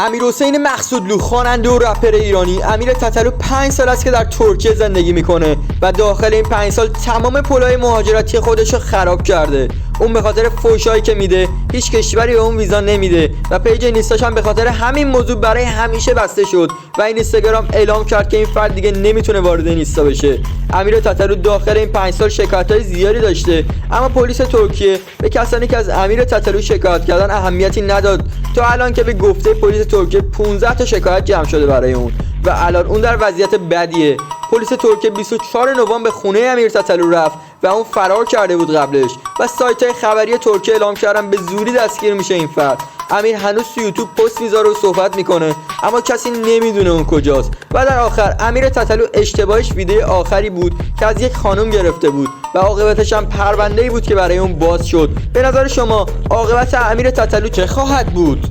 امیرحسین مقصودلو خواننده و رپر ایرانی امیر تتلو 5 سال است که در ترکیه زندگی میکنه و داخل این 5 سال تمام پلهای مهاجرتی خودش رو خراب کرده. اون به خاطر فحشایی که میده هیچ کشوری به اون ویزا نمیده و پیج اینستاش هم به خاطر همین موضوع برای همیشه بسته شد و این اینستاگرام اعلام کرد که این فرد دیگه نمیتونه وارد اینستا بشه. امیر تتلو داخل این 5 سال شکایت‌های زیادی داشته، اما پلیس ترکیه به کسانی که از امیر تتلو شکایت کردن اهمیتی نداد. تا الان که به گفته پلیس ترکیه 15 تا شکایت جمع شده برای اون و الان اون در وضعیت بدیه. پلیس ترکیه 24 نوامبر به خونه امیر تتلو رفت و اون فرار کرده بود قبلش و سایت‌های خبری ترکیه اعلام کردن به زودی دستگیر میشه این فرد. امیر هنوز تو یوتیوب پست میذاره و صحبت میکنه اما کسی نمیدونه اون کجاست. و در آخر امیر تتلو اشتباهش ویدیو آخری بود که از یک خانم گرفته بود و عاقبتش هم پرونده‌ای بود که برای اون باز شد. به نظر شما عاقبت امیر تتلو چه خواهد بود؟